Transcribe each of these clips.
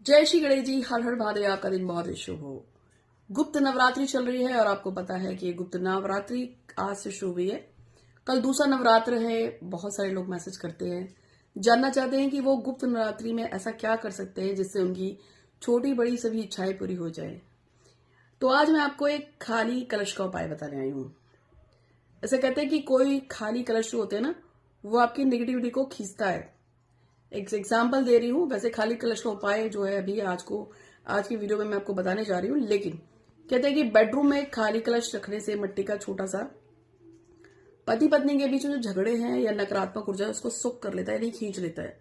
जय श्री गणेश जी। हर हर महादेव। आपका दिन बहुत ही शुभ हो। गुप्त नवरात्रि चल रही है और आपको पता है कि ये गुप्त नवरात्रि आज से शुरू हुई है। कल दूसरा नवरात्र है। बहुत सारे लोग मैसेज करते हैं, जानना चाहते हैं कि वो गुप्त नवरात्रि में ऐसा क्या कर सकते हैं जिससे उनकी छोटी बड़ी सभी इच्छाएं पूरी हो जाए। तो आज मैं आपको एक खाली कलश का उपाय बताने आई हूँ। ऐसे कहते हैं कि कोई खाली कलश जो होते हैं ना, वो आपकी नेगेटिविटी को खींचता है। एक एग्जाम्पल दे रही हूँ। वैसे खाली कलश का उपाय जो है अभी आज की वीडियो में मैं आपको बताने जा रही हूँ, लेकिन कहते हैं कि बेडरूम में खाली कलश रखने से मिट्टी का छोटा सा पति पत्नी के बीच में जो झगड़े हैं या नकारात्मक ऊर्जा उसको सुख कर लेता है, नहीं खींच लेता है।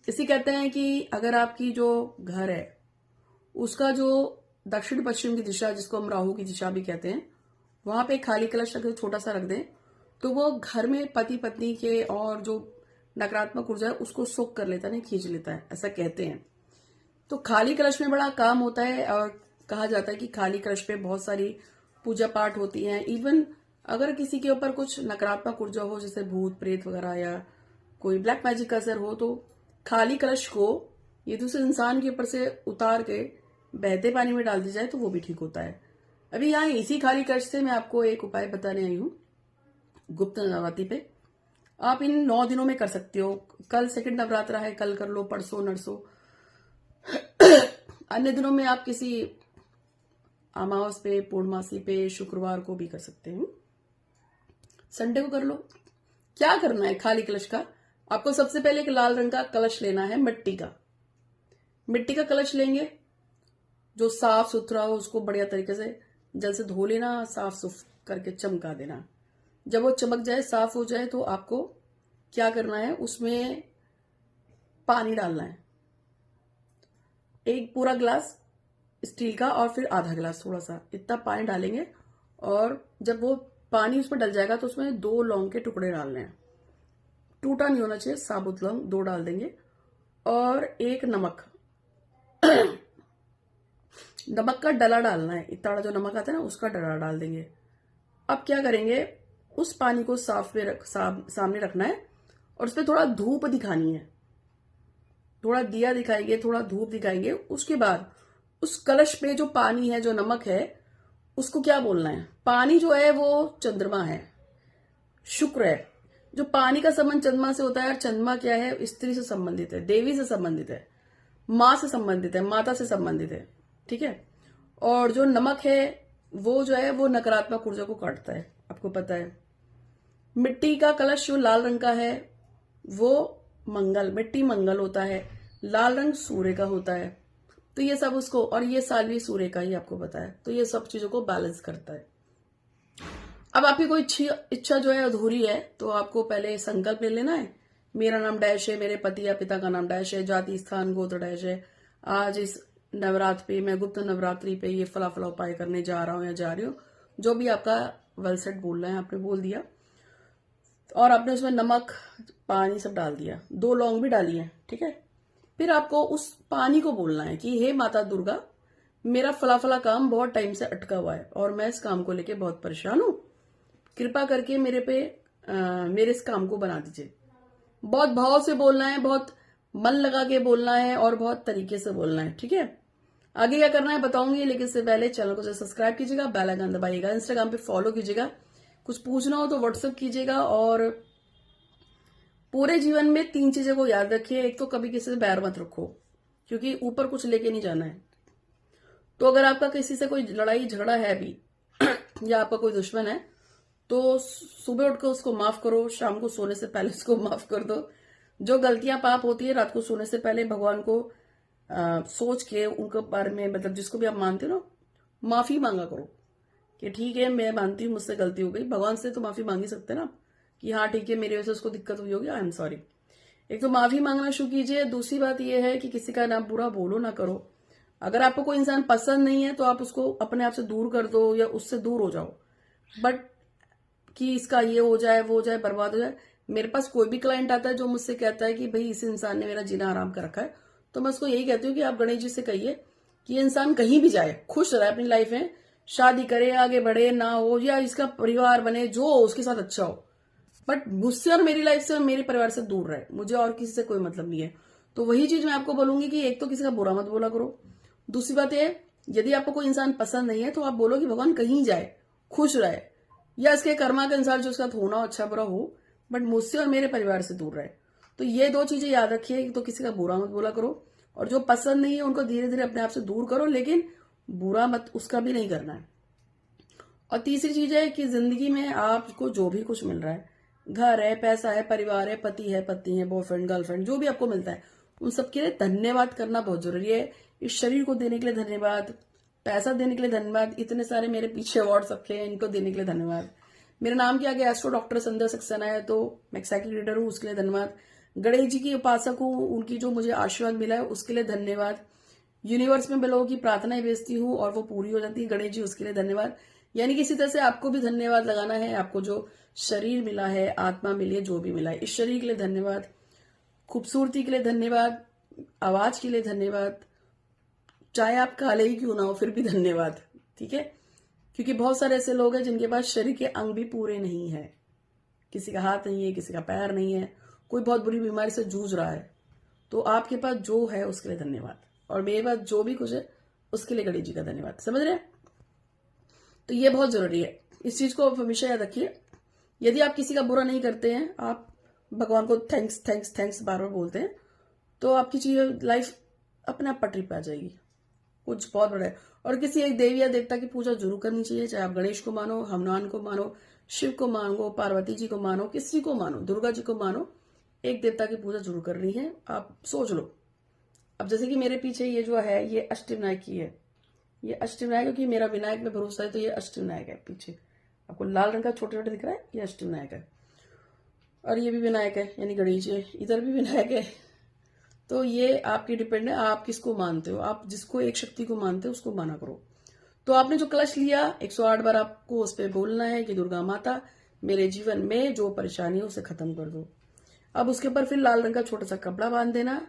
इसी कहते हैं कि अगर आपकी जो घर है उसका जो दक्षिण पश्चिम की दिशा, जिसको हम राहु की दिशा भी कहते हैं, वहां पे खाली कलश रख छोटा सा रख दें तो वो घर में पति पत्नी के और जो नकारात्मक ऊर्जा है उसको सोख कर लेता है, नहीं खींच लेता है, ऐसा कहते हैं। तो खाली कलश में बड़ा काम होता है और कहा जाता है कि खाली कलश पे बहुत सारी पूजा पाठ होती हैं। इवन अगर किसी के ऊपर कुछ नकारात्मक ऊर्जा हो, जैसे भूत प्रेत वगैरह या कोई ब्लैक मैजिक का असर हो, तो खाली कलश को ये दूसरे इंसान के ऊपर से उतार के बहते पानी में डाल दी जाए तो वो भी ठीक होता है। अभी यहाँ इसी खाली कलश से मैं आपको एक उपाय बताने आई हूँ गुप्त नवरात्रि पे। आप इन 9 दिनों में कर सकते हो। कल सेकंड नवरात्रा है, कल कर लो, परसों नरसों। अन्य दिनों में आप किसी अमावस पे, पूर्णमासी पे, शुक्रवार को भी कर सकते हैं। संडे को कर लो। क्या करना है खाली कलश का? आपको सबसे पहले एक लाल रंग का कलश लेना है, मिट्टी का कलश लेंगे जो साफ सुथरा हो। उसको बढ़िया तरीके से जल से धो लेना, साफ सुफ करके चमका देना। जब वो चमक जाए, साफ हो जाए, तो आपको क्या करना है, उसमें पानी डालना है। एक पूरा ग्लास स्टील का और फिर आधा ग्लास, थोड़ा सा इतना पानी डालेंगे। और जब वो पानी उसमें डल जाएगा तो उसमें 2 लौंग के टुकड़े डालने हैं। टूटा नहीं होना चाहिए, साबुत लौंग 2 डाल देंगे। और एक नमक नमक का डला डालना है। इतना जो नमक आता है ना, उसका डला डाल देंगे। अब क्या करेंगे, उस पानी को सामने रखना है और उस पर थोड़ा धूप दिखानी है। थोड़ा दिया दिखाएंगे, थोड़ा धूप दिखाएंगे। उसके बाद उस कलश पे जो पानी है, जो नमक है, उसको क्या बोलना है? पानी जो है वो चंद्रमा है, शुक्र है। जो पानी का संबंध चंद्रमा से होता है, और चंद्रमा क्या है? स्त्री से संबंधित है, देवी से संबंधित है, माँ से संबंधित है, माता से संबंधित है। ठीक है। और जो नमक है वो जो है वो नकारात्मक ऊर्जा को काटता है, आपको पता है। मिट्टी का कलश जो लाल रंग का है वो मिट्टी मंगल होता है। लाल रंग सूर्य का होता है। तो ये सब उसको, और ये साल भी सूर्य का ही, आपको पता है। तो ये सब चीजों को बैलेंस करता है। अब आपकी कोई इच्छा जो है अधूरी है, तो आपको पहले संकल्प ले लेना है। मेरा नाम डैश है, मेरे पति या पिता का नाम डैश है, जाति स्थान गोत्र डैश है। आज इस नवरात्र पे, मैं गुप्त नवरात्रि पे ये फला फला उपाय करने जा रहा हूं या जा रही हूँ। जो भी आपका वेलसेट बोलना है आपने बोल दिया, और आपने उसमें नमक, पानी सब डाल दिया, 2 लौंग भी डाली है। ठीक है। फिर आपको उस पानी को बोलना है कि हे माता दुर्गा, मेरा फला फला काम बहुत टाइम से अटका हुआ है और मैं इस काम को लेके बहुत परेशान हूं। कृपा करके मेरे इस काम को बना दीजिए। बहुत भाव से बोलना है, बहुत मन लगा के बोलना है और बहुत तरीके से बोलना है। ठीक है। आगे क्या करना है बताऊंगी, लेकिन इससे पहले चैनल को सब्सक्राइब कीजिएगा, बेल आइकन दबाइएगा, इंस्टाग्राम पे फॉलो कीजिएगा। कुछ पूछना हो तो व्हाट्सएप कीजिएगा। और पूरे जीवन में 3 चीजें को याद रखिए। एक तो कभी किसी से बैर मत रखो, क्योंकि ऊपर कुछ लेके नहीं जाना है। तो अगर आपका किसी से कोई लड़ाई झगड़ा है भी या आपका कोई दुश्मन है, तो सुबह उठकर उसको माफ करो, शाम को सोने से पहले उसको माफ कर दो। जो गलतियां पाप होती है, रात को सोने से पहले भगवान को सोच के उनके बारे में, मतलब जिसको भी आप मानते हो ना, माफी मांगा करो कि ठीक है, मैं मानती हूँ मुझसे गलती हो गई। भगवान से तो माफी मांग ही सकते ना, कि हाँ ठीक है, मेरी वजह से उसको दिक्कत हुई होगी, आई एम सॉरी। एक तो माफी मांगना शुरू कीजिए। दूसरी बात यह है कि किसी का ना बुरा बोलो ना करो। अगर आपको कोई इंसान पसंद नहीं है तो आप उसको अपने आप से दूर कर दो या उससे दूर हो जाओ। बट कि इसका ये हो जाए, वो हो जाए, बर्बाद हो जाए। मेरे पास कोई भी क्लाइंट आता है जो मुझसे कहता है कि भाई इस इंसान ने मेरा जीना आराम कर रखा है, तो मैं उसको यही कहती हूँ कि आप गणेश जी से कहिए कि ये इंसान कहीं भी जाए, खुश रहे अपनी लाइफ में, शादी करे, आगे बढ़े, ना हो या इसका परिवार बने, जो हो उसके साथ अच्छा हो, बट मुझसे और मेरी लाइफ से और मेरे परिवार से दूर रहे। मुझे और किसी से कोई मतलब नहीं है। तो वही चीज मैं आपको बोलूंगी कि एक तो किसी का बुरा मत बोला करो। दूसरी बात है, यदि आपको कोई इंसान पसंद नहीं है तो आप बोलो कि भगवान कहीं जाए, खुश रहे, या इसके कर्मा के अनुसार जो उसके साथ होना अच्छा बुरा हो, बट मुझसे और मेरे परिवार से दूर रहे। तो ये दो चीजें याद रखिए, तो किसी का बुरा मत बोला करो, और जो पसंद नहीं है उनको धीरे धीरे अपने आप से दूर करो, लेकिन बुरा मत उसका भी नहीं करना है। और तीसरी चीज है कि जिंदगी में आपको जो भी कुछ मिल रहा है, घर है, पैसा है, परिवार है, पति है, पत्नी है, बॉयफ्रेंड, गर्लफ्रेंड, जो भी आपको मिलता है, उन सबके लिए धन्यवाद करना बहुत जरूरी है। इस शरीर को देने के लिए धन्यवाद, पैसा देने के लिए धन्यवाद, इतने सारे मेरे पीछे अवार्ड रखे हैं, इनको देने के लिए धन्यवाद। मेरा नाम क्या गया, एस्ट्रो डॉक्टर संध्या सक्सेना है, तो मैं साइकिल रीडर हूँ, उसके लिए धन्यवाद। गणेश जी की उपासक हूँ, उनकी जो मुझे आशीर्वाद मिला है उसके लिए धन्यवाद। यूनिवर्स में मैं लोगों की प्रार्थनाएं भेजती हूँ और वो पूरी हो जाती है, गणेश जी उसके लिए धन्यवाद। यानी कि इसी तरह से आपको भी धन्यवाद लगाना है। आपको जो शरीर मिला है, आत्मा मिली है, जो भी मिला है, इस शरीर के लिए धन्यवाद, खूबसूरती के लिए धन्यवाद, आवाज के लिए धन्यवाद, चाहे आप काले ही क्यों ना हो फिर भी धन्यवाद। ठीक है, क्योंकि बहुत सारे ऐसे लोग हैं जिनके पास शरीर के अंग भी पूरे नहीं है, किसी का हाथ नहीं है, किसी का पैर नहीं है, कोई बहुत बुरी बीमारी से जूझ रहा है, तो आपके पास जो है उसके लिए धन्यवाद, और मेरे पास जो भी कुछ है उसके लिए गणेश जी का धन्यवाद। समझ रहे हैं? तो ये बहुत जरूरी है, इस चीज को आप हमेशा याद रखिए। यदि आप किसी का बुरा नहीं करते हैं, आप भगवान को थैंक्स थैंक्स थैंक्स बार बार बोलते हैं, तो आपकी चीज लाइफ अपने आप पटरी पे आ जाएगी, कुछ बहुत बड़ा है। और किसी एक देवी या देवता की पूजा जरूर करनी चाहिए, चाहे आप गणेश को मानो, हनुमान को मानो, शिव को मानो, पार्वती जी को मानो, किसी को मानो, दुर्गा जी को मानो, एक देवता की पूजा जरूर करनी है। आप सोच लो, अब जैसे कि मेरे पीछे ये जो है ये अष्टविनायक की है, ये अष्टविनायक, क्योंकि मेरा विनायक में भरोसा है, तो ये अष्टविनायक है। पीछे आपको लाल रंग का छोटे छोटे दिख रहा है, ये अष्टविनायक है। और ये भी विनायक है, यानी गणेश जी, इधर भी विनायक है। तो ये आपकी डिपेंड है, आप किसको मानते हो। आप जिसको एक शक्ति को मानते हो उसको माना करो। तो आपने जो कलश लिया 108 बार आपको उस पर बोलना है कि दुर्गा माता मेरे जीवन में जो परेशानी है उसे खत्म कर दो। अब उसके ऊपर फिर लाल रंग का छोटा सा कपड़ा बांध देना।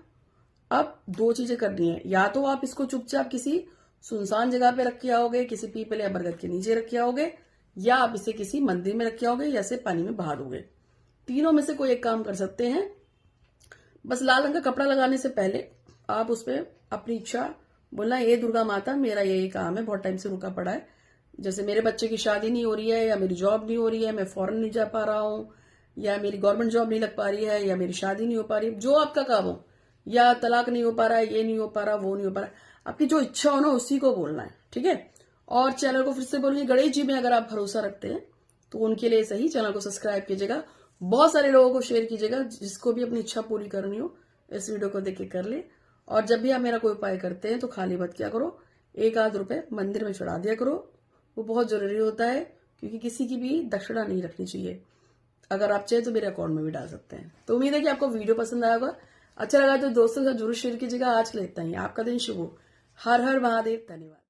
अब दो चीजें करनी है, या तो आप इसको चुपचाप किसी सुनसान जगह पे रख के आओगे, किसी पीपल या बरगद के नीचे रख के आओगे, या आप इसे किसी मंदिर में रख के आओगे, या इसे पानी में बहा दोगे। तीनों में से कोई एक काम कर सकते हैं। बस लाल रंग का कपड़ा लगाने से पहले आप उस पर अपनी इच्छा बोलना, ये दुर्गा माता मेरा यही काम है, बहुत टाइम से रुका पड़ा है, जैसे मेरे बच्चे की शादी नहीं हो रही है, या मेरी जॉब नहीं हो रही है, मैं फॉरेन नहीं जा पा रहा हूँ, या मेरी गवर्नमेंट जॉब नहीं लग पा रही है, या मेरी शादी नहीं हो पा रही है, जो आपका काम हो, या तलाक नहीं हो पा रहा है, ये नहीं हो पा रहा, वो नहीं हो पा रहा, आपकी जो इच्छा हो ना उसी को बोलना है। ठीक है, और चैनल को फिर से बोलिए, गणेश जी में अगर आप भरोसा रखते हैं तो उनके लिए सही, चैनल को सब्सक्राइब कीजिएगा, बहुत सारे लोगों को शेयर कीजिएगा, जिसको भी अपनी इच्छा पूरी करनी हो इस वीडियो को देख के कर ले। और जब भी आप मेरा कोई उपाय करते हैं तो खाली मत किया करो, 1-8 रुपए मंदिर में चढ़ा दिया करो, वो बहुत जरूरी होता है, क्योंकि किसी की भी दक्षिणा नहीं रखनी चाहिए। अगर आप चाहे तो मेरे अकाउंट में भी डाल सकते हैं। तो उम्मीद है कि आपको वीडियो पसंद आया होगा, अच्छा लगा तो दोस्तों के साथ जरूर शेयर कीजिएगा। आज के लिए इतना ही, आपका दिन शुभ हो। हर हर महादेव, धन्यवाद।